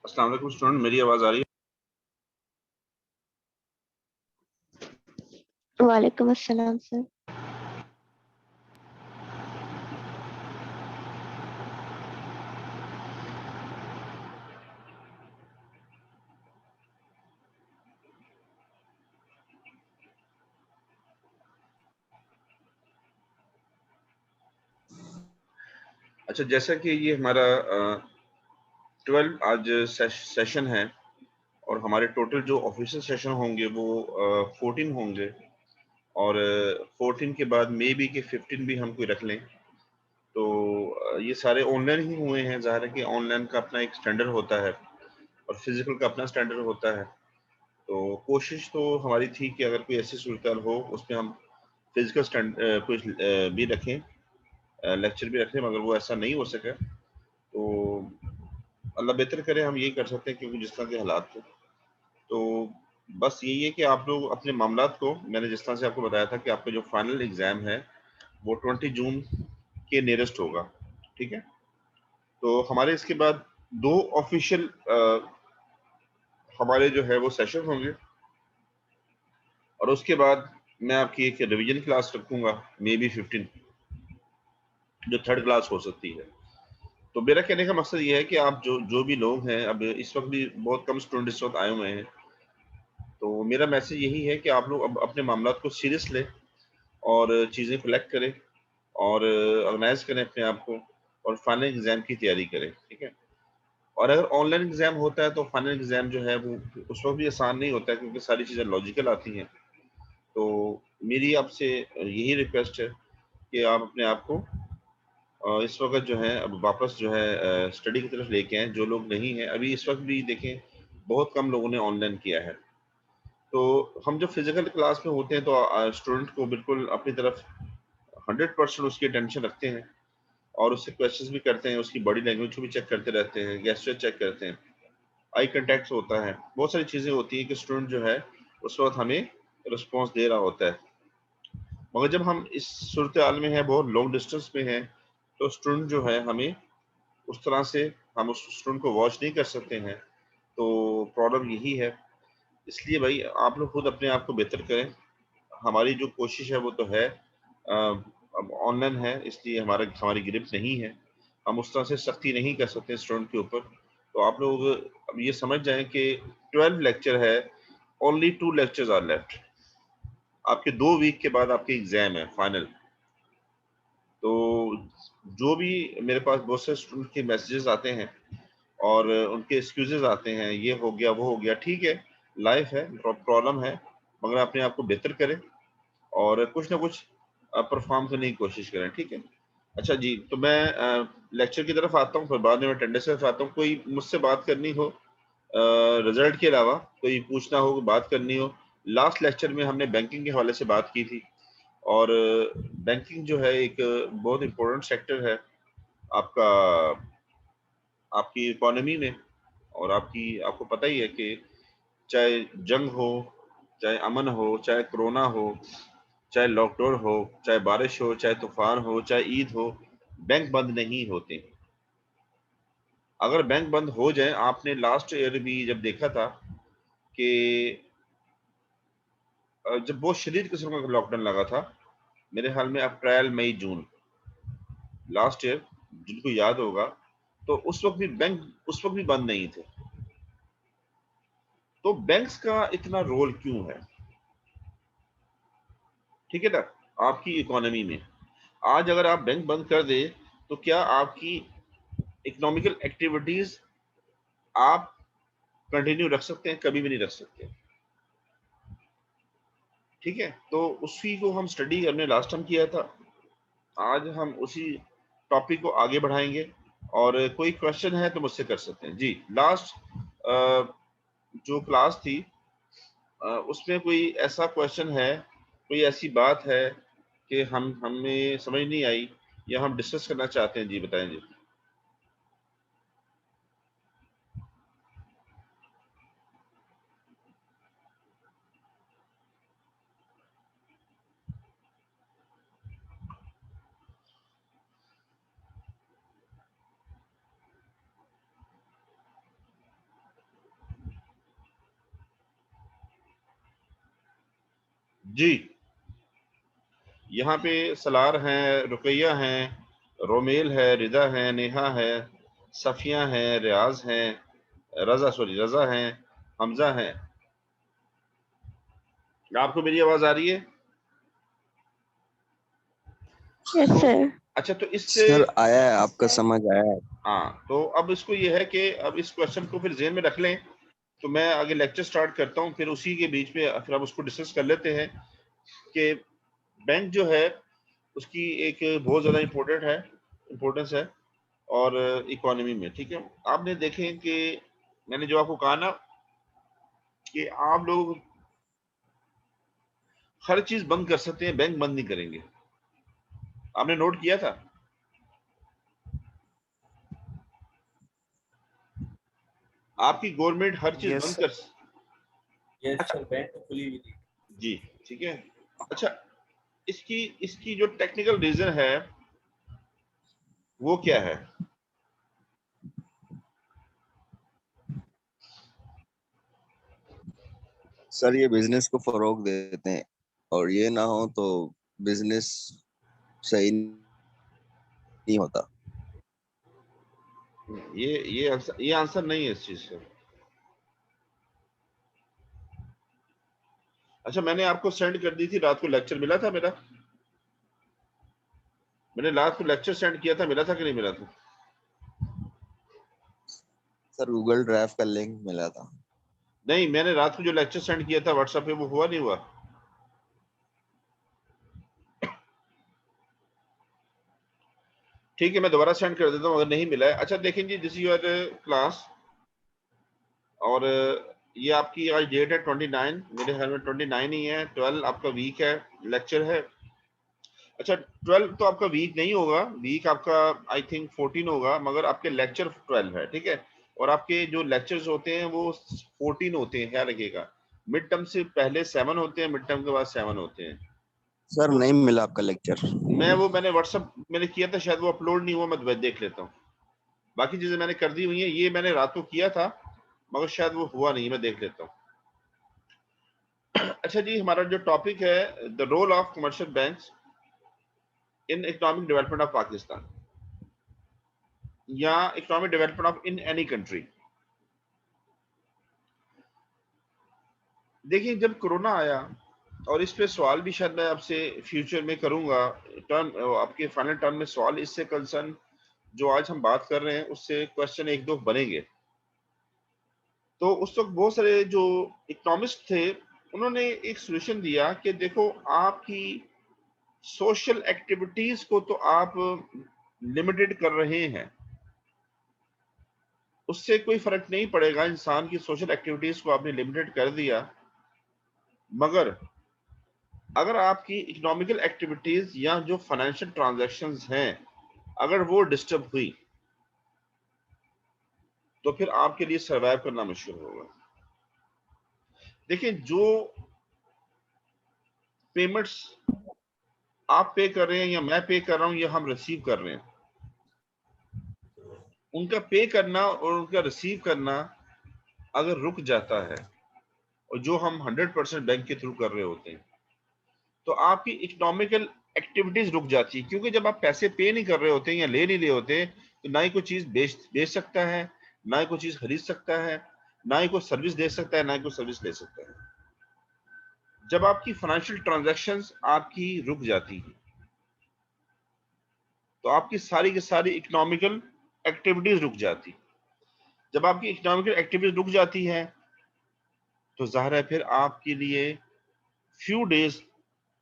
अस्सलाम वालेकुम स्टूडेंट, मेरी आवाज आ रही है? वालेकुम अस्सलाम सर। अच्छा, जैसा कि ये हमारा 12 आज सेशन है और हमारे टोटल जो ऑफिशियल सेशन होंगे वो 14 होंगे और 14 के बाद मे बी के 15 भी हम कोई रख लें। तो ये सारे ऑनलाइन ही हुए हैं। ज़ाहिर है कि ऑनलाइन का अपना एक स्टैंडर्ड होता है और फिजिकल का अपना स्टैंडर्ड होता है। तो कोशिश तो हमारी थी कि अगर कोई ऐसी सूरत हो उसमें हम फिजिकल कुछ भी रखें, लेक्चर भी रखें, मगर वो ऐसा नहीं हो सका। तो अल्लाह बेहतर करे, हम यही कर सकते हैं क्योंकि जिस तरह के हालात थे। तो बस यही है कि आप लोग अपने मामलात को, मैंने जिस तरह से आपको बताया था कि आपका जो फाइनल एग्ज़ाम है वो 20 जून के नियरेस्ट होगा, ठीक है? तो हमारे इसके बाद 2 ऑफिशियल हमारे जो है वो सेशन होंगे और उसके बाद मैं आपकी एक रिवीजन क्लास रखूँगा, मे बी 15, जो थर्ड क्लास हो सकती है। तो मेरा कहने का मकसद ये है कि आप जो जो भी लोग हैं, अब इस वक़्त भी बहुत कम स्टूडेंट इस वक़्त आए हुए हैं। तो मेरा मैसेज यही है कि आप लोग अब अपने मामलात को सीरियस लें और चीज़ें कलेक्ट करें और ऑर्गेनाइज़ करें अपने आप को और फाइनल एग्ज़ाम की तैयारी करें, ठीक है? और अगर ऑनलाइन एग्ज़ाम होता है तो फाइनल एग्ज़ाम जो है वो उस वक़्त भी आसान नहीं होता है क्योंकि सारी चीज़ें लॉजिकल आती हैं। तो मेरी आपसे यही रिक्वेस्ट है कि आप अपने आप को इस वक़्त जो है अब वापस जो है स्टडी की तरफ लेके आएँ। जो लोग नहीं हैं, अभी इस वक़्त भी देखें बहुत कम लोगों ने ऑनलाइन किया है। तो हम जब फिजिकल क्लास में होते हैं तो स्टूडेंट को बिल्कुल अपनी तरफ 100% उसकी अटेंशन रखते हैं और उससे क्वेश्चंस भी करते हैं, उसकी बॉडी लैंग्वेज को भी चेक करते रहते हैं, गेस्चर चेक करते हैं, आई कांटेक्ट होता है, बहुत सारी चीज़ें होती हैं कि स्टूडेंट जो है उस वक्त हमें रिस्पॉन्स दे रहा होता है। मगर जब हम इस सूरत हाल में है, बहुत लॉन्ग डिस्टेंस में है, तो स्टूडेंट जो है हमें उस तरह से हम उस स्टूडेंट को वॉच नहीं कर सकते हैं। तो प्रॉब्लम यही है। इसलिए भाई आप लोग खुद अपने आप को बेहतर करें। हमारी जो कोशिश है वो तो है, अब ऑनलाइन है इसलिए हमारी ग्रिप नहीं है, हम उस तरह से सख्ती नहीं कर सकते स्टूडेंट के ऊपर। तो आप लोग अब ये समझ जाएं कि 12 लेक्चर है, ओनली 2 लेक्चर्स आर लेफ्ट। आपके 2 वीक के बाद आपके एग्जाम है फाइनल। तो जो भी मेरे पास बहुत से स्टूडेंट के मैसेजेस आते हैं और उनके एक्सक्यूजेस आते हैं, ये हो गया वो हो गया, ठीक है, लाइफ है, प्रॉब्लम है, मगर अपने आप को बेहतर करें और कुछ ना कुछ परफॉर्म करने की कोशिश करें, ठीक है? अच्छा जी, तो मैं लेक्चर की तरफ आता हूँ, फिर बाद में अटेंडेंस की तरफ आता हूँ। कोई मुझसे बात करनी हो रिजल्ट के अलावा, कोई पूछना हो, बात करनी हो। लास्ट लेक्चर में हमने बैंकिंग के हवाले से बात की थी और बैंकिंग जो है एक बहुत इम्पोर्टेंट सेक्टर है आपका, आपकी इकोनॉमी में। और आपको पता ही है कि चाहे जंग हो, चाहे अमन हो, चाहे कोरोना हो, चाहे लॉकडाउन हो, चाहे बारिश हो, चाहे तूफान हो, चाहे ईद हो, बैंक बंद नहीं होते। अगर बैंक बंद हो जाए, आपने लास्ट ईयर भी जब देखा था कि जब बहुत शदीद किस्म का लॉकडाउन लगा था, मेरे ख्याल में अप्रैल मई जून लास्ट ईयर, जिनको याद होगा, तो उस वक्त भी बंद नहीं थे। तो बैंक्स का इतना रोल क्यों है, ठीक है ना, आपकी इकोनॉमी में? आज अगर आप बैंक बंद कर दे तो क्या आपकी इकोनॉमिकल एक्टिविटीज आप कंटिन्यू रख सकते हैं? कभी भी नहीं रख सकते, ठीक है? तो उसी को हम स्टडी हमने लास्ट टाइम किया था, आज हम उसी टॉपिक को आगे बढ़ाएंगे और कोई क्वेश्चन है तो मुझसे कर सकते हैं जी। लास्ट जो क्लास थी उसमें कोई ऐसा क्वेश्चन है, कोई ऐसी बात है कि हम हमें समझ नहीं आई या हम डिस्कस करना चाहते हैं? जी बताएं जी। जी, यहाँ पे सलार हैं, रुकैया हैं, रोमेल है, रिदा है, नेहा है, सफिया है, रियाज हैं, रजा हैं, हमजा हैं। आपको मेरी आवाज आ रही है? यस तो सर। अच्छा, तो इससे सर आया है, आपका समझ आया है। हाँ, तो अब इसको ये है कि अब इस क्वेश्चन को फिर ज़हन में रख लें। तो मैं आगे लेक्चर स्टार्ट करता हूँ, फिर उसी के बीच में फिर हम उसको डिस्कस कर लेते हैं कि बैंक जो है उसकी एक बहुत ज़्यादा इम्पोर्टेंस है और इकोनॉमी में। ठीक है, आपने देखें कि मैंने जो आपको कहा ना कि आप लोग हर चीज बंद कर सकते हैं, बैंक बंद नहीं करेंगे। आपने नोट किया था? आपकी गवर्नमेंट हर चीज यस बंद सर। कर यस सर, बैंक तो खुली हुई थी। जी, ठीक है। अच्छा, इसकी इसकी जो टेक्निकल रीजन है वो क्या है? सर ये बिजनेस को फरोग देते हैं, और ये ना हो तो बिजनेस सही नहीं होता। ये आंसर नहीं है इस चीज का। अच्छा, मैंने आपको सेंड कर दी थी रात को, लेक्चर मिला था मेरा? मैंने रात को लेक्चर सेंड किया था, मिला था कि नहीं मिला था? सर गूगल ड्राइव का लिंक मिला था। नहीं, मैंने रात को जो लेक्चर सेंड किया था व्हाट्सएप पे, वो हुआ नहीं हुआ? ठीक है, मैं दोबारा सेंड कर देता हूँ अगर नहीं मिला है। अच्छा देखें जी, दिस योर क्लास, और ये आपकी आज डेट है 29, मेरे ख्याल में 29 ही है। 12 आपका वीक है, लेक्चर है। अच्छा, 12 तो आपका वीक नहीं होगा, वीक आपका आई थिंक 14 होगा, मगर आपके लेक्चर 12 है, ठीक है। और आपके जो लेक्चर्स होते हैं वो 14 होते हैं, ख्याल रखिएगा। मिड टर्म से पहले 7 होते हैं, मिड टर्म के बाद 7 होते हैं। सर तो नहीं मिला आपका लेक्चर। मैंने व्हाट्सएप मैंने किया था, शायद वो अपलोड नहीं हुआ, मैं देख लेता हूँ। बाकी चीजें मैंने कर दी हुई है, ये मैंने रात को किया था मगर शायद वो हुआ नहीं, मैं देख लेता हूँ। अच्छा जी, हमारा जो टॉपिक है, the role of commercial banks in economic development of Pakistan, या economic development of in any country. देखिए, जब कोरोना आया, और इस पे सवाल भी शायद मैं आपसे फ्यूचर में करूंगा, टर्म आपके फाइनल टर्म में सवाल इससे कंसर्न जो आज हम बात कर रहे हैं उससे क्वेश्चन एक दो बनेंगे। तो उस वक्त बहुत सारे जो इकोनॉमिस्ट थे उन्होंने एक सोल्यूशन दिया कि देखो, आपकी सोशल एक्टिविटीज को तो आप लिमिटेड कर रहे हैं, उससे कोई फर्क नहीं पड़ेगा, इंसान की सोशल एक्टिविटीज को आपने लिमिटेड कर दिया, मगर अगर आपकी इकोनॉमिकल एक्टिविटीज या जो फाइनेंशियल ट्रांजैक्शंस हैं अगर वो डिस्टर्ब हुई तो फिर आपके लिए सरवाइव करना मुश्किल होगा। देखिए, जो पेमेंट्स आप पे कर रहे हैं या मैं पे कर रहा हूं या हम रिसीव कर रहे हैं, उनका पे करना और उनका रिसीव करना अगर रुक जाता है, और जो हम 100% बैंक के थ्रू कर रहे होते हैं, तो आपकी इकोनॉमिकल एक्टिविटीज रुक जाती है। क्योंकि जब आप पैसे पे नहीं कर रहे होते हैं या ले नहीं रहे होते, तो ना ही कोई चीज बेच सकता है, ना ही कोई चीज खरीद सकता है, ना ही कोई सर्विस दे सकता है, ना ही कोई सर्विस ले सकता है। जब आपकी फाइनेंशियल ट्रांजैक्शंस आपकी रुक जाती है तो आपकी सारी की सारी इकोनॉमिकल एक्टिविटीज रुक जाती। जब आपकी इकोनॉमिकल एक्टिविटीज रुक जाती है तो जाहिर है फिर आपके लिए फ्यू डेज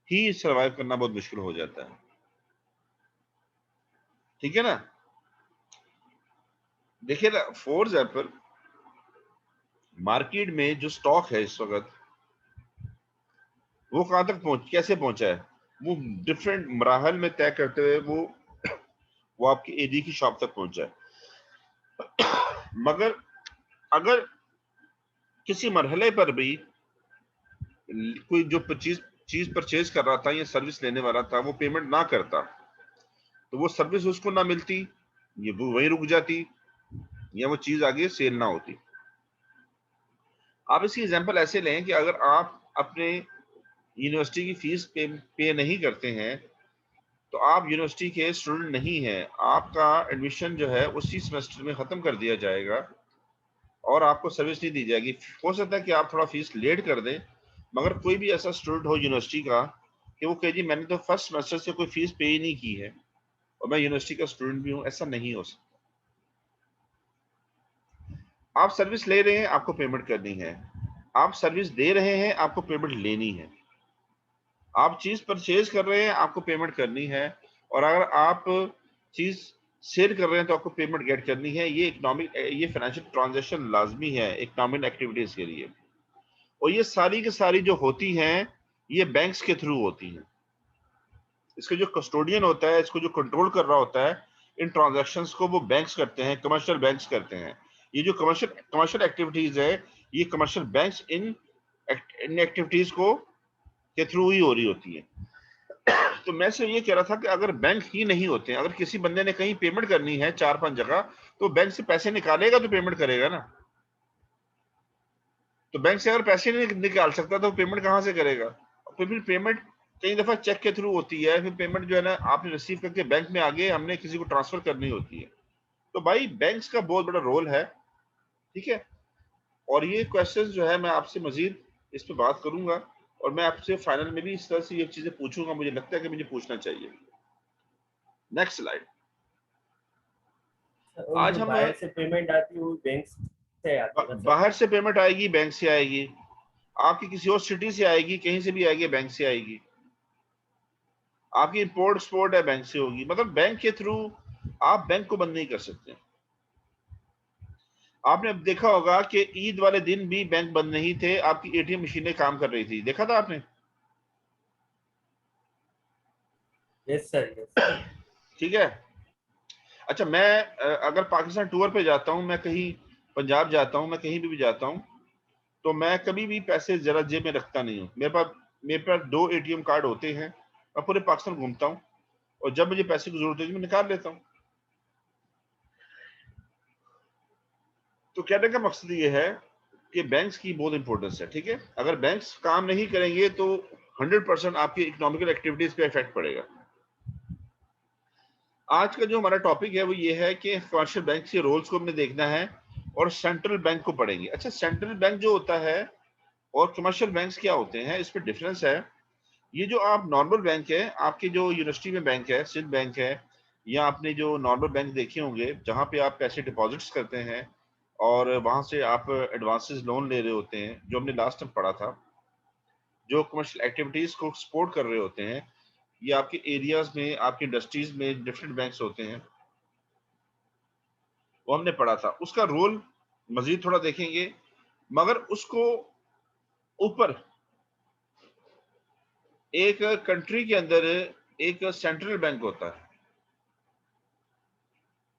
ही सरवाइव करना बहुत मुश्किल हो जाता है, ठीक है ना। देखिए ना, फॉर एग्जाम्पल मार्केट में जो स्टॉक है इस वक्त, वो कहां तक कैसे पहुंचा है, वो डिफरेंट मराहल में तय करते हुए वो आपकी एडी की शॉप तक पहुंचा है। मगर अगर किसी मरहले पर भी कोई जो चीज परचेज कर रहा था या सर्विस लेने वाला था वो पेमेंट ना करता, तो वो सर्विस उसको ना मिलती, ये वो वहीं रुक जाती, या वो चीज आगे सेल ना होती। आप इसकी एग्जांपल ऐसे लें कि अगर आप अपने यूनिवर्सिटी की फीस पे नहीं करते हैं तो आप यूनिवर्सिटी के स्टूडेंट नहीं हैं, आपका एडमिशन जो है उसी सेमेस्टर में ख़त्म कर दिया जाएगा और आपको सर्विस नहीं दी जाएगी। हो सकता है कि आप थोड़ा फीस लेट कर दें, मगर कोई भी ऐसा स्टूडेंट हो यूनिवर्सिटी का कि वो कहे जी मैंने तो फर्स्ट सेमेस्टर से कोई फीस पे ही नहीं की है और मैं यूनिवर्सिटी का स्टूडेंट भी हूँ, ऐसा नहीं हो सकता। आप सर्विस ले रहे हैं, आपको पेमेंट करनी है, आप सर्विस दे रहे हैं, आपको पेमेंट लेनी है, आप चीज परचेज कर रहे हैं, आपको पेमेंट करनी है, और अगर आप चीज सेल कर रहे हैं तो आपको पेमेंट गेट करनी है। ये इकोनॉमिक, ये फाइनेंशियल ट्रांजैक्शन लाजमी है इकोनॉमिक एक्टिविटीज के लिए, और ये सारी की सारी जो होती हैं ये बैंक्स के थ्रू होती हैं। इसका जो कस्टोडियन होता है, इसको जो कंट्रोल कर रहा होता है, इन ट्रांजैक्शंस को वो बैंक्स करते हैं, कमर्शियल बैंक्स करते हैं। ये जो कमर्शियल एक्टिविटीज है, ये कमर्शियल बैंक्स इन एक्टिविटीज को के थ्रू ही हो रही होती है। तो मैं से ये कह रहा था कि अगर बैंक ही नहीं होते, अगर किसी बंदे ने कहीं पेमेंट करनी है 4-5 जगह, तो बैंक से पैसे निकालेगा तो पेमेंट करेगा ना। तो बैंक से अगर पैसे नहीं निकाल सकता तो पेमेंट कहां से करेगा? फिर पेमेंट कई दफा चेक के थ्रू होती है, फिर पेमेंट जो है ना आपने रिसीव करके बैंक में आगे हमने किसी को ट्रांसफर करनी होती है। तो भाई बैंक्स का बहुत बड़ा रोल है, ठीक है। और ये क्वेश्चन जो है मैं आपसे मजीद इस पे बात करूंगा, और मैं आपसे फाइनल में भी इस तरह से ये चीजें पूछूंगा, मुझे लगता है कि मुझे पूछना चाहिए। Next slide. और आज जो हम बाहर से पेमेंट आती है वो बैंक से आती है ना सर? बाहर से पेमेंट आएगी, बैंक से आएगी, आपकी किसी और सिटी से आएगी, कहीं से भी आएगी, बैंक से आएगी। आपकी इंपोर्ट एक्सपोर्ट है, बैंक से होगी। मतलब बैंक के थ्रू आप बैंक को बंद नहीं कर सकते। आपने अब देखा होगा कि ईद वाले दिन भी बैंक बंद नहीं थे, आपकी एटीएम मशीनें काम कर रही थी, देखा था आपने? Yes sir, yes. ठीक है। अच्छा, मैं अगर पाकिस्तान टूर पे जाता हूँ, मैं कहीं पंजाब जाता हूँ, मैं कहीं भी जाता हूँ, तो मैं कभी भी पैसे जरा जेब में रखता नहीं हूँ। मेरे पास 2 एटीएम कार्ड होते हैं, मैं पूरे पाकिस्तान घूमता हूँ, और जब मुझे पैसे की जरूरत होती है मैं निकाल लेता हूँ। तो कहने का मकसद ये है कि बैंक्स की बहुत इंपॉर्टेंस है, ठीक है। अगर बैंक्स काम नहीं करेंगे तो 100% आपकी इकोनॉमिकल एक्टिविटीज पे इफेक्ट पड़ेगा। आज का जो हमारा टॉपिक है वो ये है कि कमर्शियल बैंक के रोल्स को हमने देखना है और सेंट्रल बैंक को पढ़ेंगे। अच्छा, सेंट्रल बैंक जो होता है और कमर्शियल बैंक्स क्या होते हैं, इस पे डिफरेंस है। ये जो आप नॉर्मल बैंक है, आपके जो यूनिवर्सिटी में बैंक है, सिंध बैंक है, या आपने जो नॉर्मल बैंक देखे होंगे जहां पे आप पैसे डिपॉजिट्स करते हैं और वहां से आप एडवांसेस लोन ले रहे होते हैं, जो हमने लास्ट टाइम पढ़ा था, जो कमर्शियल एक्टिविटीज को सपोर्ट कर रहे होते हैं, ये आपके एरियाज में, आपकी इंडस्ट्रीज में डिफरेंट बैंक्स होते हैं, वो हमने पढ़ा था। उसका रोल मजीद थोड़ा देखेंगे, मगर उसको ऊपर एक कंट्री के अंदर एक सेंट्रल बैंक होता है।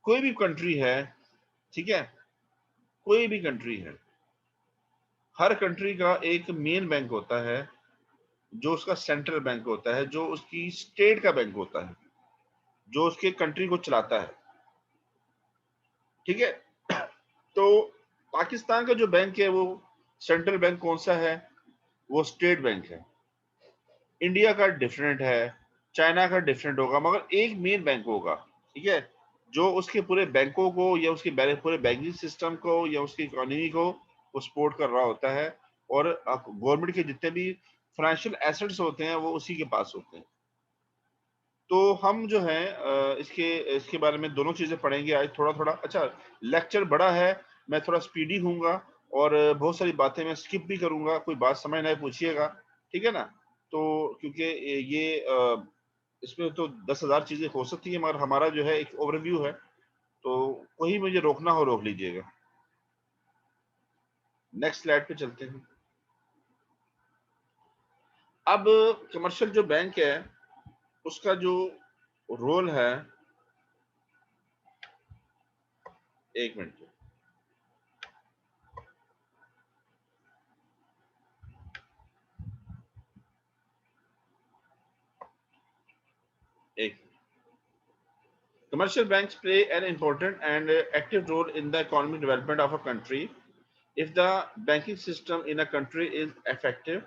कोई भी कंट्री है, ठीक है, कोई भी कंट्री है, हर कंट्री का एक मेन बैंक होता है जो उसका सेंट्रल बैंक होता है, जो उसकी स्टेट का बैंक होता है, जो उसके कंट्री को चलाता है, ठीक है। तो पाकिस्तान का जो बैंक है वो सेंट्रल बैंक कौन सा है? वो स्टेट बैंक है। इंडिया का डिफरेंट है, चाइना का डिफरेंट होगा, मगर एक मेन बैंक होगा, ठीक है, जो उसके पूरे बैंकों को या उसके पूरे बैंकिंग सिस्टम को या उसकी इकोनॉमी को वो सपोर्ट कर रहा होता है, और गवर्नमेंट के जितने भी फाइनेंशियल एसेट्स होते हैं वो उसी के पास होते हैं। तो हम जो है इसके इसके बारे में दोनों चीजें पढ़ेंगे आज थोड़ा थोड़ा। अच्छा, लेक्चर बड़ा है, मैं थोड़ा स्पीडी हूँगा, और बहुत सारी बातें मैं स्किप भी करूंगा, कोई बात समझ ना पूछिएगा, ठीक है ना। तो क्योंकि ये इसमें तो 10,000 चीजें हो सकती है, मगर हमारा जो है एक ओवरव्यू है, तो कोई मुझे रोकना हो रोक लीजिएगा। नेक्स्ट स्लाइड पे चलते हैं। अब कमर्शियल जो बैंक है उसका जो रोल है, एक मिनट, एक commercial banks play an important and active role in the economic development of a country. If the banking system in a country is effective,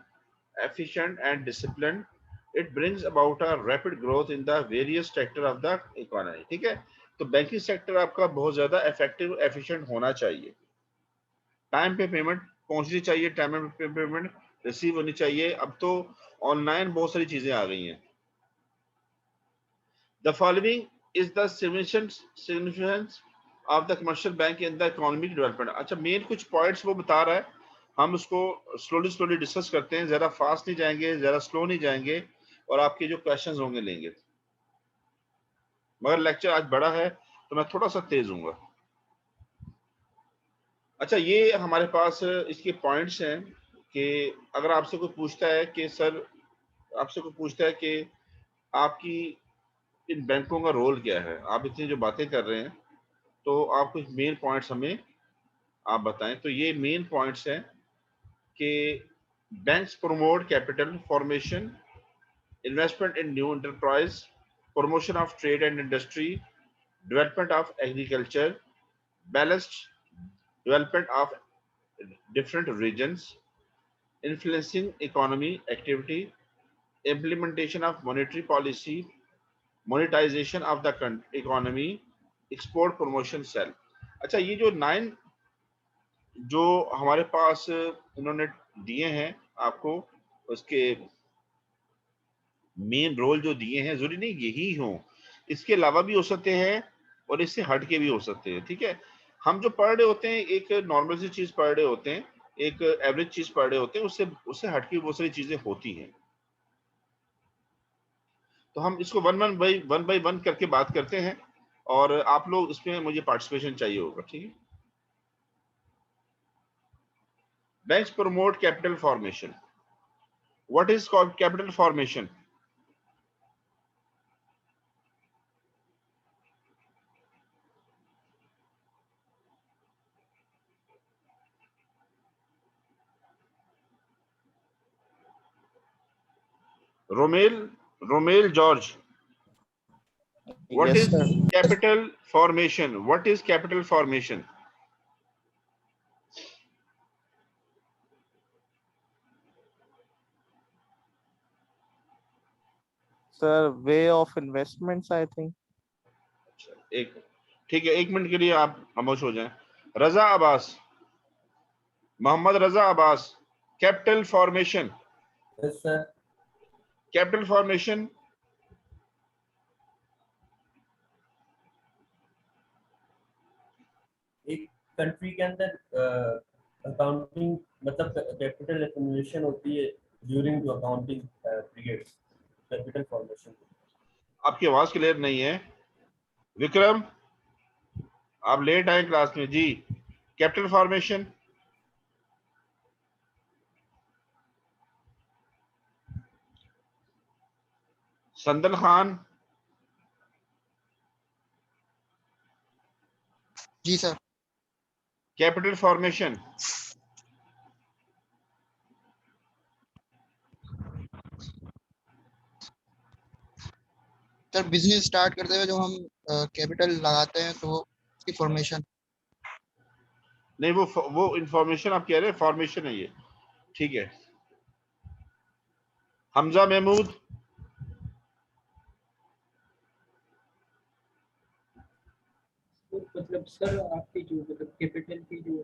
efficient and disciplined, it brings about a rapid growth in the various sector of the economy. ठीक है, तो banking sector आपका बहुत ज्यादा effective efficient होना चाहिए, time पे payment पहुंचनी चाहिए, टाइम पे पेमेंट रिसीव होनी चाहिए। अब तो ऑनलाइन बहुत सारी चीजें आ गई हैं। The following is the significance of the commercial bank in the economic development. अच्छा, मेन कुछ पॉइंट्स वो बता रहा है, हम उसको स्लोली डिस्कस करते हैं, ज्यादा फास्ट नहीं जाएंगे, ज्यादा स्लो नहीं जाएंगे, और आपके जो क्वेश्चंस होंगे लेंगे। मगर लेक्चर आज बड़ा है तो मैं थोड़ा सा तेज हूँगा। अच्छा, ये हमारे पास इसके पॉइंट्स हैं कि अगर आपसे कोई पूछता है कि सर, आपसे कोई पूछता है कि आपकी इन बैंकों का रोल क्या है, आप इतनी जो बातें कर रहे हैं, तो आप कुछ मेन पॉइंट्स हमें आप बताएं। तो ये मेन पॉइंट्स हैं कि banks promote capital formation, investment in new enterprise, promotion of trade and industry, development of agriculture, balanced development of different regions, influencing economy activity, implementation of monetary policy, monetization of the economy, export promotion cell। अच्छा, ये जो 9 जो हमारे पास उन्होंने दिए हैं आपको, उसके मेन रोल जो दिए हैं, जरूरी नहीं यही हो, इसके अलावा भी हो सकते हैं और इससे हट के भी हो सकते हैं। ठीक है, हम जो पढ़ रहे होते हैं एक नॉर्मल सी चीज पढ़ रहे होते हैं, एक एवरेज चीज पढ़ रहे होते हैं, उससे उससे हट के बहुत सारी चीजें होती हैं। तो हम इसको वन बाई वन करके बात करते हैं, और आप लोग इसमें मुझे पार्टिसिपेशन चाहिए होगा। ठीक है, banks promote capital formation. What is called capital formation? Romel George, what Yes, is sir. capital formation? What is capital formation? Sir, way of investments, I think. एक ठीक है, 1 मिनट के लिए आप खामोश हो जाएं। Raza Abbas, Mohammad Raza Abbas, capital formation. Yes, sir. Capital formation एक कंट्री के अंदर अकाउंटिंग मतलब कैपिटल एक्युमुलेशन होती है during the accounting period, capital formation. आपकी आवाज क्लियर नहीं है विक्रम, आप लेट आए क्लास में जी। कैपिटल फॉर्मेशन संदन खान, जी sir. Capital formation sir business start करते हुए जो हम कैपिटल लगाते हैं तो उसकी फॉर्मेशन। नहीं, वो इंफॉर्मेशन आप कह रहे हैं, फॉर्मेशन है ये। ठीक है, हमजा महमूद, मतलब सर आपकी जो मतलब कैपिटल की जो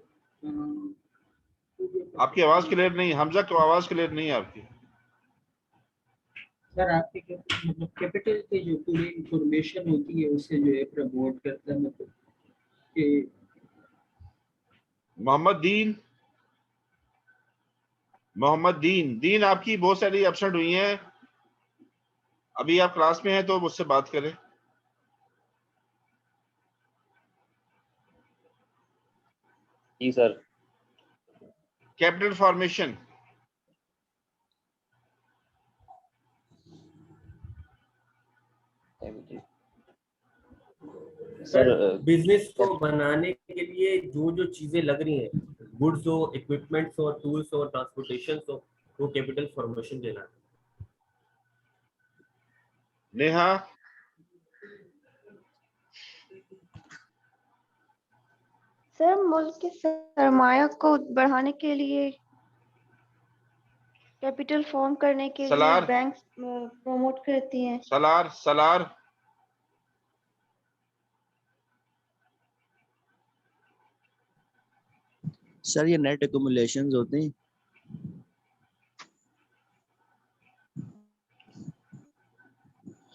आपकी आवाज क्लियर नहीं, हमजा की आवाज क्लियर नहीं है आपकी। सर आपकी मतलब कैपिटल की जो पूरी इंफॉर्मेशन होती है उससे जो है प्रमोट करता है, मतलब कि मोहम्मद दीन आपकी बहुत सारी एब्सेंट हुई हैं, अभी आप क्लास में हैं तो मुझसे बात करें। जी sir. Capital formation sir business को बनाने के लिए जो जो चीजें लग रही हैं, गुड्स हो, इक्विपमेंट्स हो, टूल्स हो, ट्रांसपोर्टेशन हो, वो कैपिटल फॉर्मेशन देना। नेहा, सर मुल्क के सरमाया को बढ़ाने के लिए कैपिटल फॉर्म करने के लिए सलार बैंक प्रमोट करती हैं। सलार सलार सर ये नेट एक्यूमुलेशंस होते हैं।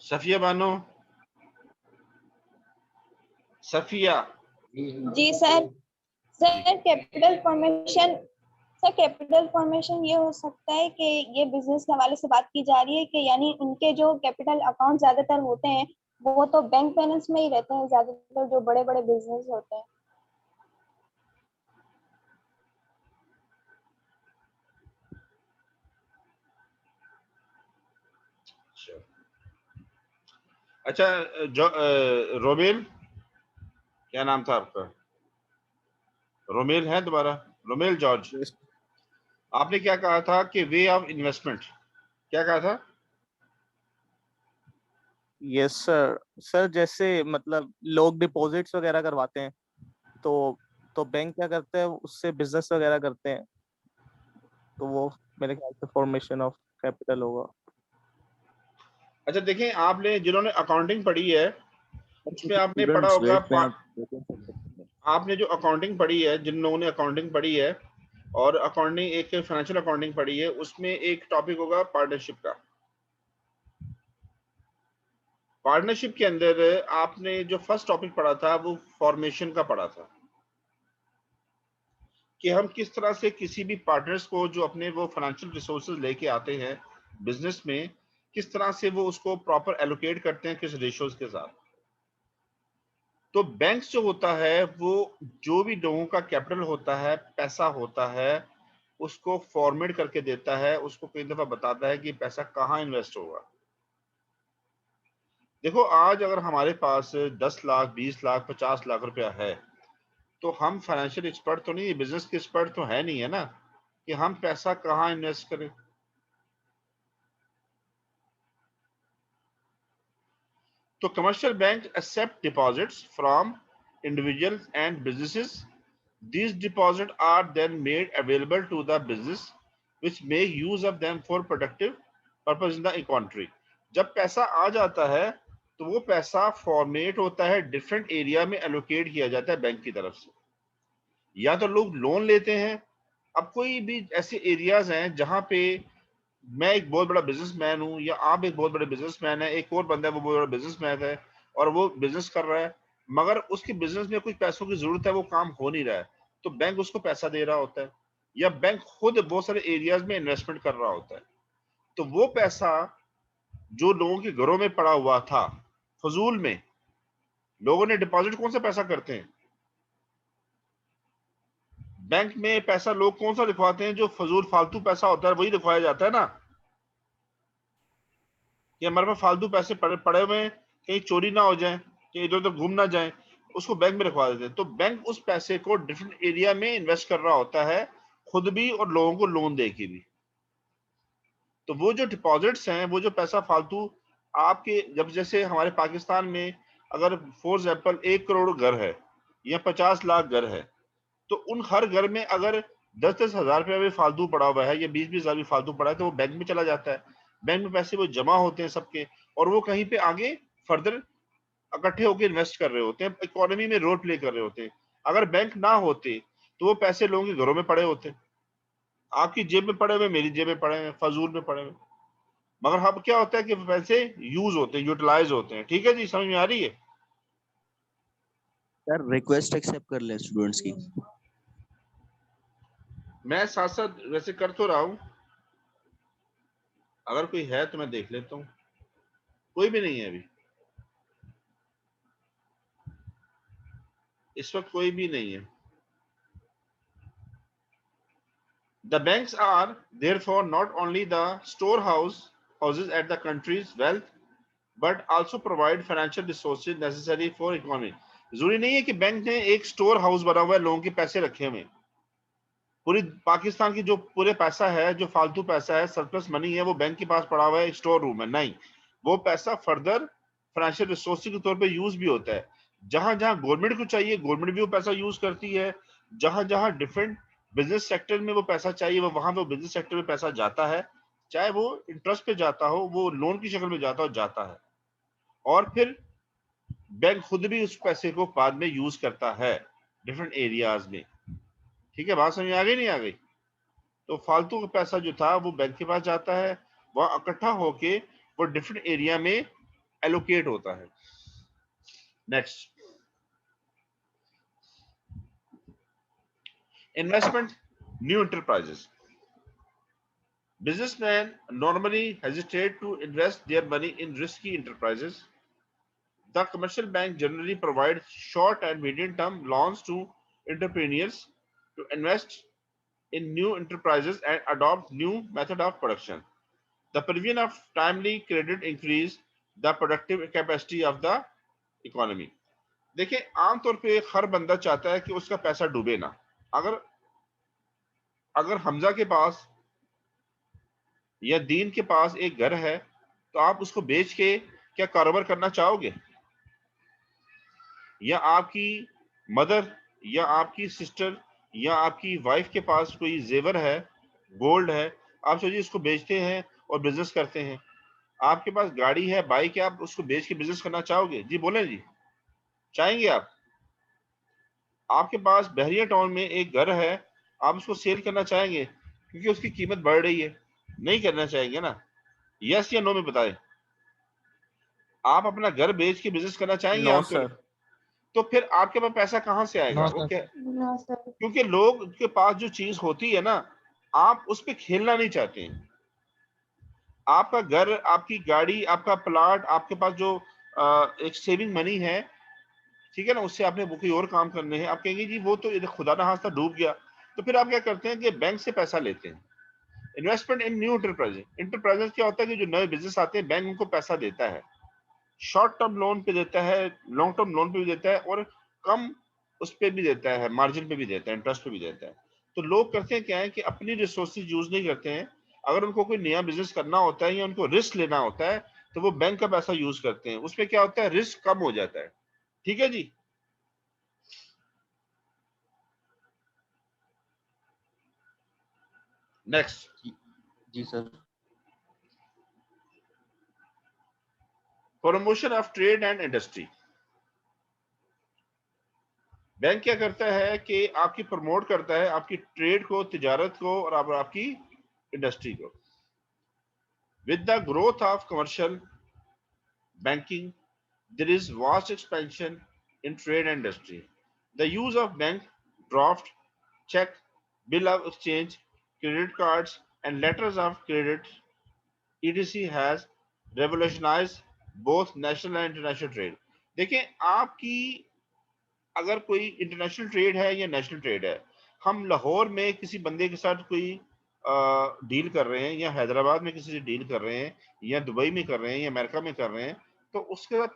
सफिया बानो, सफिया। जी सर। सर कैपिटल फॉर्मेशन ये हो सकता है कि ये बिजनेस के हवाले से बात की जा रही है कि यानी उनके जो कैपिटल अकाउंट ज्यादातर होते हैं वो तो बैंक बैलेंस में ही रहते हैं, ज्यादातर जो बड़े बड़े बिजनेस होते हैं। अच्छा जो रोमेल, क्या नाम था आपका? रोमेल है दोबारा? रोमेल जॉर्ज, आपने क्या कहा था कि वे ऑफ इन्वेस्टमेंट, क्या कहा था? Yes sir. सर जैसे मतलब लोग डिपॉजिट्स वगैरह करवाते हैं तो बैंक क्या करते हैं, उससे बिजनेस वगैरह करते हैं, तो वो मेरे ख्याल से फॉर्मेशन ऑफ कैपिटल होगा। अच्छा देखें, आपने जिन्होंने अकाउंटिंग पढ़ी है उसमें आपने पढ़ा स्टूडेंट्स होगा, वेट पे आप आपने जो अकाउंटिंग पढ़ी है, जिन लोगों ने अकाउंटिंग पढ़ी है और अकाउंटिंग एक फाइनेंशियल अकाउंटिंग पढ़ी है, उसमें एक टॉपिक होगा पार्टनरशिप का। पार्टनरशिप के अंदर आपने जो फर्स्ट टॉपिक पढ़ा था वो फॉर्मेशन का पढ़ा था कि हम किस तरह से किसी भी पार्टनर्स को जो अपने वो फाइनेंशियल रिसोर्सेज लेके आते हैं बिजनेस में, किस तरह से वो उसको प्रॉपर एलोकेट करते हैं, किस रेशियोज के साथ। तो बैंक्स जो होता है वो जो भी लोगों का कैपिटल होता है, पैसा होता है, उसको फॉर्मेट करके देता है, उसको कई दफा बताता है कि पैसा कहाँ इन्वेस्ट होगा। देखो आज अगर हमारे पास 10 लाख 20 लाख 50 लाख रुपया है तो हम फाइनेंशियल एक्सपर्ट तो नहीं, बिजनेस के एक्सपर्ट तो है नहीं, है ना, कि हम पैसा कहाँ इन्वेस्ट करें। तो commercial bank accept deposits from individuals and businesses. These deposits are then made available to the business which make use of them for productive purpose in the economy. जब पैसा आ जाता है तो वो पैसा फॉर्मेट होता है, डिफरेंट एरिया में एलोकेट किया जाता है बैंक की तरफ से। या तो लोग लोन लेते हैं, अब कोई भी ऐसे एरियाज हैं जहां पे मैं एक बहुत बड़ा बिजनेसमैन हूं या आप एक बहुत बड़े बिजनेसमैन है, एक और बंदा है वो बहुत बड़ा बिजनेसमैन है और वो बिजनेस कर रहा है मगर उसके बिजनेस में कुछ पैसों की जरूरत है, वो काम हो नहीं रहा है, तो बैंक उसको पैसा दे रहा होता है या बैंक खुद बहुत सारे एरियाज में इन्वेस्टमेंट कर रहा होता है। तो वो पैसा जो लोगों के घरों में पड़ा हुआ था फजूल में, लोगों ने डिपॉजिट कौन सा पैसा करते हैं बैंक में, पैसा लोग कौन सा लिखवाते हैं, जो फजूल फालतू पैसा होता है वही लिखवाया जाता है ना, कि हमारे पास फालतू पैसे पड़े हुए हैं, कहीं चोरी ना हो जाए, कहीं इधर उधर घूम ना जाए, उसको बैंक में रखवा देते हैं। तो बैंक उस पैसे को डिफरेंट एरिया में इन्वेस्ट कर रहा होता है, खुद भी और लोगों को लोन दे के भी। तो वो जो डिपॉजिट्स हैं, वो जो पैसा फालतू आपके, जब जैसे हमारे पाकिस्तान में अगर फॉर एग्जाम्पल 1 करोड़ घर है या 50 लाख घर है, तो उन हर घर में अगर 10-10 हजार रुपया भी फालतू पड़ा हुआ है या 20-20 हजार भी फालतू पड़ा है तो वो बैंक में चला जाता है। बैंक में पैसे वो जमा होते हैं सबके और वो कहीं पे आगे फर्दर इकट्ठे होकर इन्वेस्ट कर रहे होते हैं, इकोनॉमी में रोल प्ले कर रहे होते हैं। अगर बैंक ना होते तो वो पैसे लोगों के घरों में पड़े होते, आपकी जेब में पड़े हुए, मेरी जेब में पड़े हुए, फजूल में पड़े हुए। मगर अब क्या होता है कि पैसे यूज होते हैं, यूटिलाइज होते हैं। ठीक है जी, समझ में आ रही है? सर रिक्वेस्ट एक्सेप्ट कर ले स्टूडेंट्स की। मैं साथ साथ वैसे कर तो रहा हूं, अगर कोई है तो मैं देख लेता हूं। कोई भी नहीं है अभी, इस वक्त कोई भी नहीं है। The banks are therefore not only the storehouses at the country's wealth, but also provide financial resources necessary for economy. जरूरी नहीं है कि बैंक ने एक स्टोर हाउस बना हुआ है, लोगों के पैसे रखे हुए। पूरी पाकिस्तान की जो पूरे पैसा है, जो फालतू पैसा है, सरप्लस मनी है, वो बैंक के पास पड़ा हुआ है, स्टोर रूम है। नहीं, वो पैसा फर्दर फाइनेंशियल रिसोर्सेज के तौर पे यूज भी होता है। जहां जहां गवर्नमेंट को चाहिए, गवर्नमेंट भी वो पैसा यूज करती है। जहां जहां डिफरेंट बिजनेस सेक्टर में वो पैसा चाहिए, वो वहां पे बिजनेस सेक्टर में पैसा जाता है चाहे वो इंटरेस्ट पे जाता हो, वो लोन की शक्ल में जाता है, और फिर बैंक खुद भी उस पैसे को बाद में यूज करता है डिफरेंट एरियाज में। ठीक है, बात समझ आ गई नहीं आ गई? तो फालतू का पैसा जो था वो बैंक के पास जाता है, वहां इकट्ठा होके वो डिफरेंट एरिया में एलोकेट होता है। Next, investment, new enterprises. Businessmen normally hesitate to invest their money in risky enterprises. The commercial bank generally provides short and medium-term loans to entrepreneurs to invest in new enterprises and adopt new method of production. The provision of timely credit increase the productive capacity of the economy. देखिए, आमतौर पे हर बंदा चाहता है कि उसका पैसा डूबे ना। अगर हमजा के पास या दीन के पास एक घर है, तो आप उसको बेच के क्या कारोबार करना चाहोगे? या आपकी मदर या आपकी सिस्टर या आपकी वाइफ के पास कोई जेवर है, गोल्ड है, आप सोचिए इसको बेचते हैं और बिजनेस करते हैं। आपके पास गाड़ी है, बाइक है, आप उसको बेच के बिजनेस करना चाहोगे? जी बोले जी, चाहेंगे आप? आपके पास बहरिया टाउन में एक घर है, आप उसको सेल करना चाहेंगे क्योंकि उसकी कीमत बढ़ रही है? नहीं करना चाहेंगे ना। यस या नो में बताएं। आप अपना घर बेच के बिजनेस करना चाहेंगे? नो आमतौर सर। तो फिर आपके पास पैसा कहां से आएगा? नो वो सर। क्या? No sir. क्योंकि लोग के पास जो चीज होती है ना, आप उस पे खेलना नहीं चाहते हैं। आपका घर, आपकी गाड़ी, आपका प्लाट, आपके पास जो एक सेविंग मनी है, ठीक है ना, उससे आपने वो कोई और काम करने हैं, आप कहेंगे जी वो तो खुदा ना खास्ता डूब गया। तो फिर आप क्या करते हैं कि बैंक से पैसा लेते हैं। इन्वेस्टमेंट इन न्यू एंटरप्राइजेस। इंटरप्राइजेस क्या होता है कि जो नए बिजनेस आते हैं, बैंक उनको पैसा देता है, शॉर्ट टर्म लोन पे देता है, लॉन्ग टर्म लोन पे भी देता है, और कम उस पे भी देता है, मार्जिन पे भी देता है, इंटरेस्ट पे भी देता है। तो लोग करते हैं क्या है कि अपनी रिसोर्सेज यूज नहीं करते हैं। अगर उनको कोई नया बिजनेस करना होता है या उनको रिस्क लेना होता है, तो वो बैंक का पैसा यूज करते हैं। उसमें क्या होता है, रिस्क कम हो जाता है। ठीक है जी। नेक्स्ट, जी sir. Promotion of trade and industry. Bank क्या करता है कि आपकी प्रमोट करता है आपकी ट्रेड को, तिजारत को, और आपकी इंडस्ट्री को। With the growth of commercial banking, there is vast expansion in trade and industry. The use of bank draft, check, bill of exchange, credit cards, and letters of credit etc. has revolutionized both national and international trade. देखें, आपकी अगर कोई international trade है या national trade है, हम लाहौर में किसी बंदे के साथ कोई डील कर रहे हैं, या हैदराबाद में किसी से डील कर रहे हैं, या दुबई में कर रहे हैं, या अमेरिका में कर रहे हैं, तो उसके बाद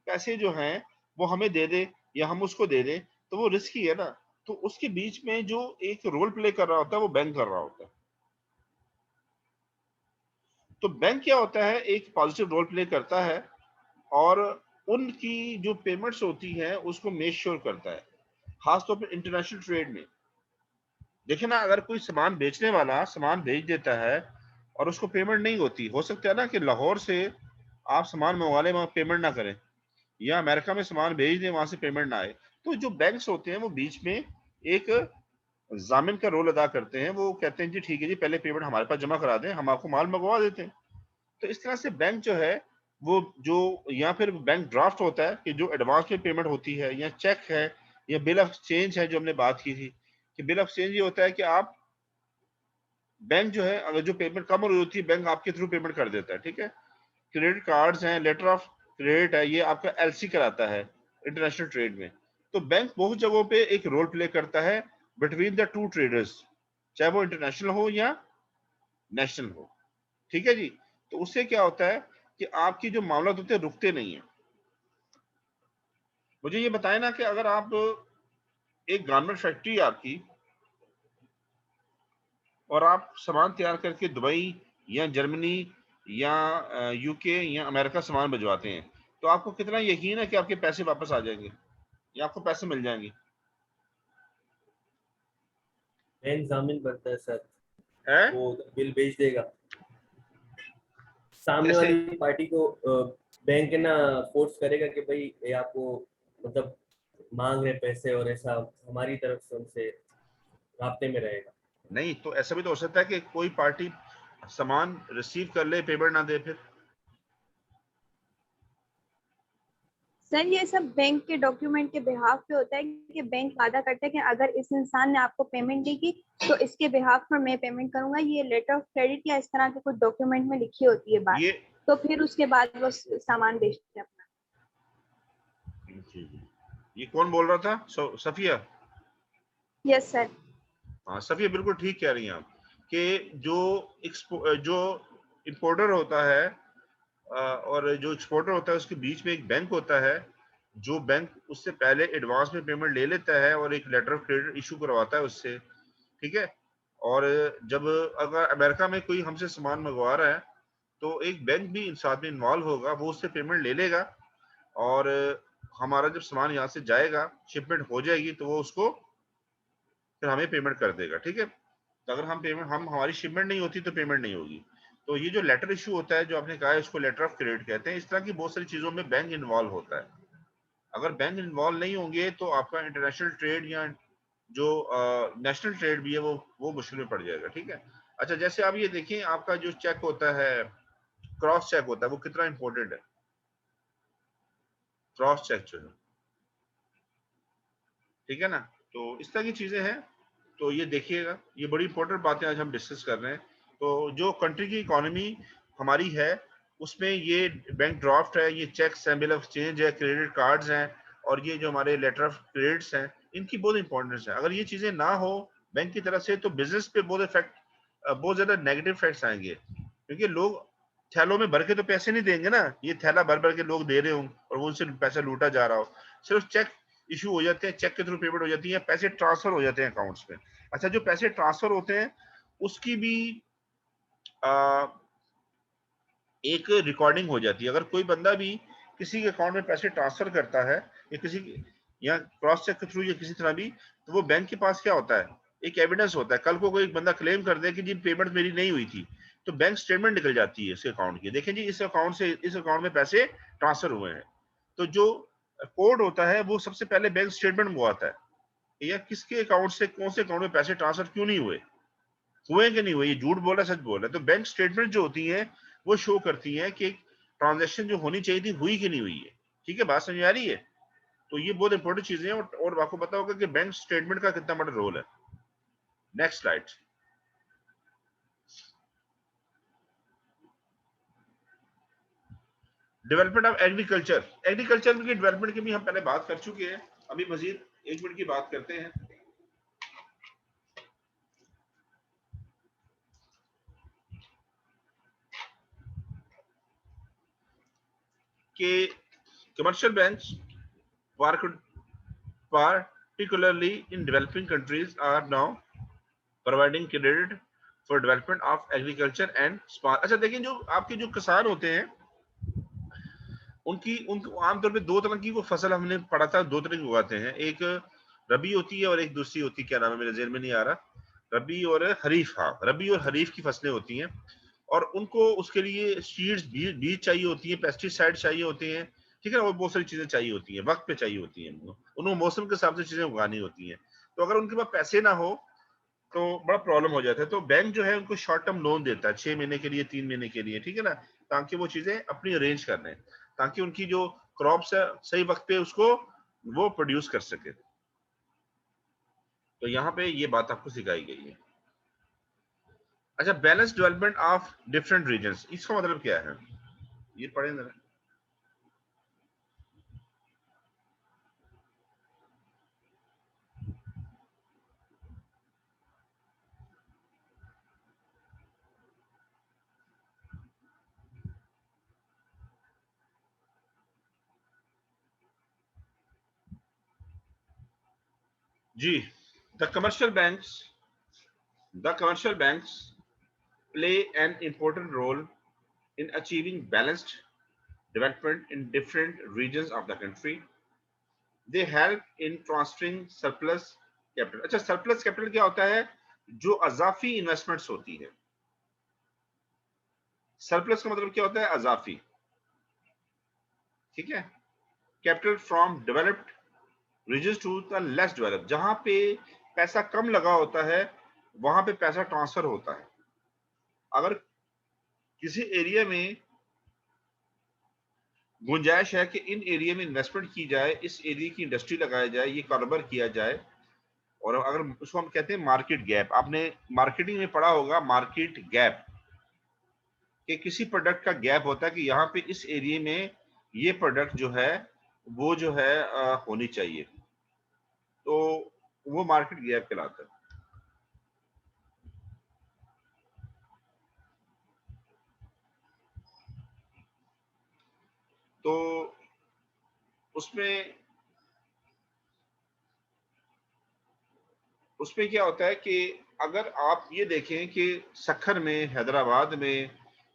पैसे जो हैं वो हमें दे दे या हम उसको दे दें, तो वो रिस्की है ना। तो उसके बीच में जो एक रोल प्ले कर रहा होता है वो बैंक कर रहा होता है। तो बैंक क्या होता है, एक पॉजिटिव रोल प्ले करता है और उनकी जो पेमेंट्स होती हैं उसको मेक श्योर करता है, खासतौर पर इंटरनेशनल ट्रेड में। देखिए ना, अगर कोई सामान बेचने वाला सामान भेज देता है और उसको पेमेंट नहीं होती, हो सकता है ना कि लाहौर से आप सामान मंगवा लें, वहां पेमेंट ना करें, या अमेरिका में सामान भेज दें, वहां से पेमेंट ना आए। तो जो बैंक्स होते हैं वो बीच में एक जामिन का रोल अदा करते हैं। वो कहते हैं जी ठीक है जी, पहले पेमेंट हमारे पास जमा करा दें, हम आपको माल मंगवा देते हैं। तो इस तरह से बैंक जो है वो जो, या फिर बैंक ड्राफ्ट होता है कि जो एडवांस में पेमेंट होती है, या चेक है, या बिल ऑफ एक्सचेंज है जो हमने बात की थी कि बिल ऑफ एक्सचेंज ये होता है कि आप बैंक जो है, अगर जो पेमेंट कम हो रही होती है, बैंक आपके थ्रू पेमेंट कर देता है। ठीक है। क्रेडिट कार्ड्स हैं, लेटर ऑफ क्रेडिट है, ये आपका एलसी कराता है इंटरनेशनल ट्रेड में। तो बैंक बहुत जगहों पे एक रोल प्ले करता है बिटवीन द टू ट्रेडर्स, चाहे वो इंटरनेशनल हो या नेशनल हो। ठीक है जी। तो उससे क्या होता है कि आपकी जो मामला होते हैं रुकते नहीं है। मुझे ये बताएं ना कि अगर आप एक गारमेंट फैक्ट्री आपकी, और आप सामान तैयार करके दुबई या जर्मनी या यूके या अमेरिका सामान भिजवाते हैं, तो आपको कितना यकीन है कि आपके पैसे वापस आ जाएंगे या आपको पैसे मिल जाएंगे? बैंक जामिन बनता है सर, है? वो बिल भेज देगा। सामने जैसे वाली पार्टी को बैंक ना फोर्स करेगा कि भाई ये आपको मतलब मांग रहे पैसे और ऐसा हमारी तरफ से उनसे राब्ते में रहेगा। नहीं, तो ऐसा भी तो हो सकता है कि कोई पार्टी सामान रिसीव कर ले, पेमेंट ना दे फिर। सर ये सब बैंक के डॉक्यूमेंट के बिहाफ पे होता है कि बैंक वादा करता है कि अगर इस इंसान ने आपको पेमेंट दी की तो इसके बिहाफ पर मैं पेमेंट करूंगा, ये लेटर ऑफ क्रेडिट या इस तरह के कुछ डॉक्यूमेंट में लिखी होती है बात, ये तो फिर उसके बाद वो सामान बेचते हैं अपना। ये कौन बोल रहा था? सफिया? Yes sir. हाँ सफिया, बिल्कुल ठीक कह रही हैं आप कि जो इंपोर्टर होता है और जो एक्सपोर्टर होता है उसके बीच में एक बैंक होता है, जो बैंक उससे पहले एडवांस में पेमेंट ले लेता है और एक लेटर ऑफ क्रेडिट इशू करवाता है उससे, ठीक है। और जब अगर अमेरिका में कोई हमसे सामान मंगवा रहा है तो एक बैंक भी साथ में इन्वॉल्व होगा, वो उससे पेमेंट ले लेगा और हमारा जब सामान यहाँ से जाएगा, शिपमेंट हो जाएगी, तो वो उसको फिर हमें पेमेंट कर देगा, ठीक है। तो अगर हमारी शिपमेंट नहीं होती तो पेमेंट नहीं होगी। तो ये जो लेटर इशू होता है, जो आपने कहा है, इसको लेटर ऑफ क्रेडिट कहते हैं। इस तरह की बहुत सारी चीजों में बैंक इन्वॉल्व होता है। अगर बैंक इन्वॉल्व नहीं होंगे तो आपका इंटरनेशनल ट्रेड या जो नेशनल ट्रेड भी है वो मुश्किल में पड़ जाएगा, ठीक है। अच्छा, जैसे आप ये देखें, आपका जो चेक होता है, क्रॉस चेक होता है, वो कितना इंपॉर्टेंट है। क्रॉस चेक जो है, ठीक है ना। तो इस तरह की चीजें हैं। तो ये देखिएगा, ये बड़ी इंपॉर्टेंट बातें आज हम डिस्कस कर रहे हैं। तो जो कंट्री की इकोनॉमी हमारी है उसमें ये बैंक ड्राफ्ट है, ये चेक्स हैं, बिल ऑफ एक्सचेंज है, क्रेडिट कार्ड्स हैं, और ये जो हमारे लेटर ऑफ क्रेडिट्स हैं, इनकी बहुत इंपॉर्टेंस है। अगर ये चीजें ना हो बैंक की तरफ से तो बिजनेस पे बहुत ज्यादा नेगेटिव इफेक्ट्स आएंगे, क्योंकि लोग थैलों में भर के तो पैसे नहीं देंगे ना। ये थैला भर भर के लोग दे रहे हों और वो उनसे पैसा लूटा जा रहा हो। सिर्फ चेक इशू हो जाते हैं, चेक के थ्रू पेमेंट हो जाती है, पैसे ट्रांसफर हो जाते हैं अकाउंट्स में। अच्छा, जो पैसे ट्रांसफर होते हैं उसकी भी एक रिकॉर्डिंग हो जाती है। अगर कोई बंदा भी किसी के अकाउंट में पैसे ट्रांसफर करता है या किसी या क्रॉस चेक के थ्रू या किसी तरह भी, तो वो बैंक के पास क्या होता है, एक एविडेंस होता है। कल को कोई बंदा क्लेम कर दे कि जी पेमेंट मेरी नहीं हुई थी, तो बैंक स्टेटमेंट निकल जाती है इसके अकाउंट की, देखें जी इस अकाउंट से इस अकाउंट में पैसे ट्रांसफर हुए हैं। तो जो कोड होता है वो सबसे पहले बैंक स्टेटमेंट मंगवाता है, या किसके अकाउंट से कौन से अकाउंट में पैसे ट्रांसफर क्यों नहीं हुए कि नहीं हुए, ये झूठ बोल रहा है सच बोल रहा है। तो बैंक स्टेटमेंट जो होती है वो शो करती है कि ट्रांजैक्शन जो होनी चाहिए थी हुई कि नहीं हुई है, ठीक है। बात समझ आ रही है? तो ये बहुत इंपॉर्टेंट चीजें हैं और आपको पता होगा कि बैंक स्टेटमेंट का कितना बड़ा रोल है। Next slide. Development of agriculture. Agriculture की डेवलपमेंट की भी हम पहले बात कर चुके हैं, अभी मजीद 1 मिनट की बात करते हैं कि commercial banks, particularly in developing countries, are now providing credit for development of agriculture and small। अच्छा देखिए, जो आपके जो किसान होते हैं उनको आमतौर पे दो तरह की वो फसल हमने पढ़ा था, दो तरह की उगाते हैं। एक रबी होती है और एक दूसरी होती है, क्या नाम है मेरे ज़हन में नहीं आ रहा, रबी और खरीफ। हाँ, रबी और खरीफ की फसलें होती हैं और उनको उसके लिए सीड्स बीज चाहिए होती है, पेस्टिसाइड चाहिए होते हैं, ठीक है ना, और बहुत सारी चीजें चाहिए होती हैं, वक्त पे चाहिए होती हैं उनको मौसम के हिसाब से चीजें उगानी होती हैं। तो अगर उनके पास पैसे ना हो तो बड़ा प्रॉब्लम हो जाता है। तो बैंक जो है उनको शॉर्ट टर्म लोन देता है 6 महीने के लिए, 3 महीने के लिए, ठीक है ना, ताकि वो चीजें अपनी अरेंज कर लें, ताकि उनकी जो क्रॉप्स है सही वक्त पे उसको वो प्रोड्यूस कर सके। तो यहाँ पे ये बात आपको सिखाई गई है। अच्छा, balance development of different regions, इसका मतलब क्या है, ये पढ़े जरा। जी, the commercial banks play an important role in achieving balanced development in different regions of the country. They help in transferring surplus capital। अच्छा, surplus capital क्या होता है, जो अजाफी इन्वेस्टमेंट्स होती है, सरप्लस का मतलब क्या होता है? अजाफी, ठीक है। Capital from developed region to the less developed, जहां पे पैसा कम लगा होता है वहां पे पैसा ट्रांसफर होता है। अगर किसी एरिया में गुंजाइश है कि इन एरिया में इन्वेस्टमेंट की जाए, इस एरिया की इंडस्ट्री लगाया जाए, ये कारोबार किया जाए, और अगर उसको हम कहते हैं मार्केट गैप, आपने मार्केटिंग में पढ़ा होगा मार्केट गैप, कि किसी प्रोडक्ट का गैप होता है कि यहाँ पे इस एरिया में ये प्रोडक्ट जो है वो जो है होनी चाहिए, तो वो मार्केट गैप कहलाता है। तो उसमें क्या होता है कि अगर आप ये देखें कि सखर में, हैदराबाद में,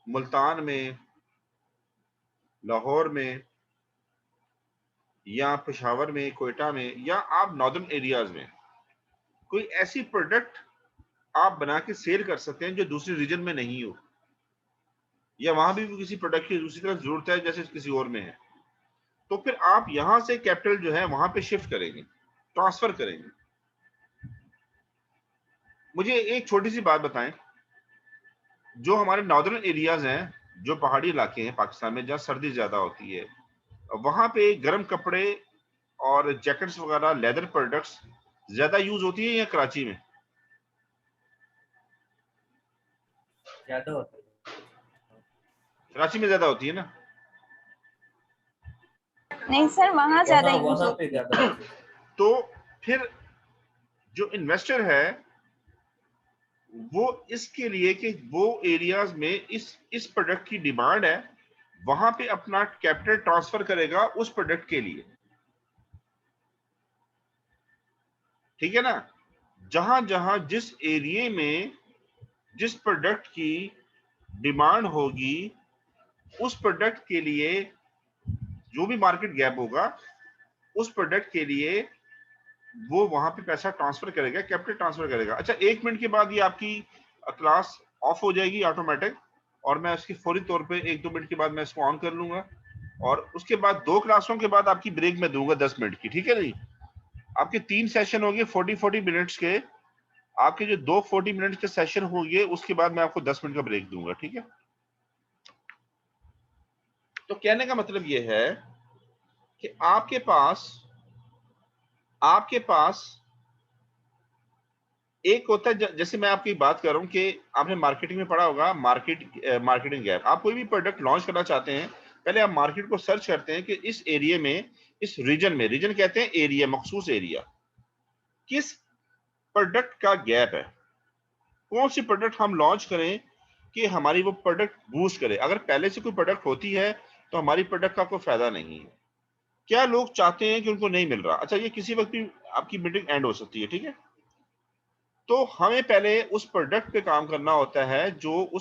मुल्तान में, लाहौर में, या पेशावर में, कोयटा में, या आप नॉर्दर्न एरियाज में कोई ऐसी प्रोडक्ट आप बना के सेल कर सकते हैं जो दूसरे रीजन में नहीं हो, या वहां भी किसी प्रोडक्ट की दूसरी तरफ जरूरत है जैसे किसी और में है, तो फिर आप यहां से कैपिटल जो है वहां पे शिफ्ट करेंगे, ट्रांसफर करेंगे। मुझे एक छोटी सी बात बताएं, जो हमारे नॉर्दर्न एरियाज हैं, जो पहाड़ी इलाके हैं पाकिस्तान में जहाँ सर्दी ज्यादा होती है, वहां पे गर्म कपड़े और जैकेट्स वगैरह, लेदर प्रोडक्ट्स ज्यादा यूज होती है या कराची में? ज्यादा होता है, कराची में ज्यादा होती है ना? नहीं सर, वहाँ ज्यादा यूज वहाँ होती पे ज्यादा होता है। तो फिर जो इन्वेस्टर है वो इसके लिए कि वो एरियाज में इस प्रोडक्ट की डिमांड है, वहां पे अपना कैपिटल ट्रांसफर करेगा उस प्रोडक्ट के लिए, ठीक है ना। जहां जहां जिस एरिया में जिस प्रोडक्ट की डिमांड होगी उस प्रोडक्ट के लिए जो भी मार्केट गैप होगा उस प्रोडक्ट के लिए वो वहां पे पैसा ट्रांसफर करेगा, कैपिटल ट्रांसफर करेगा। अच्छा, 1 मिनट के बाद ये आपकी क्लास ऑफ हो जाएगी ऑटोमेटिक, और मैं उसकी फौरी तौर पे 1-2 मिनट के बाद मैं इसको ऑन कर लूंगा, और उसके बाद 2 क्लासों के बाद आपकी ब्रेक मैं दूंगा 10 मिनट की, ठीक है जी। आपके 3 सेशन होंगे 40 मिनट्स के, आपके जो 2 40 मिनट के सेशन होंगे उसके बाद मैं आपको 10 मिनट का ब्रेक दूंगा, ठीक है। तो कहने का मतलब ये है कि आपके पास एक होता है, जैसे मैं आपकी बात कर रहा हूं कि आपने मार्केटिंग में पढ़ा होगा मार्केटिंग गैप। आप कोई भी प्रोडक्ट लॉन्च करना चाहते हैं, पहले आप मार्केट को सर्च करते हैं कि इस एरिया में, इस रीजन में, रीजन कहते हैं एरिया, मखसूस एरिया, किस प्रोडक्ट का गैप है, कौन सी प्रोडक्ट हम लॉन्च करें कि हमारी वो प्रोडक्ट बूस्ट करे। अगर पहले से कोई प्रोडक्ट होती है तो हमारी प्रोडक्ट का कोई फायदा नहीं है। क्या लोग चाहते हैं कि उनको नहीं मिल रहा? अच्छा, ये किसी वक्त भी आपकी मीटिंग एंड हो सकती है, ठीक है। तो हमें पहले उस प्रोडक्ट पे काम करना होता है जो उस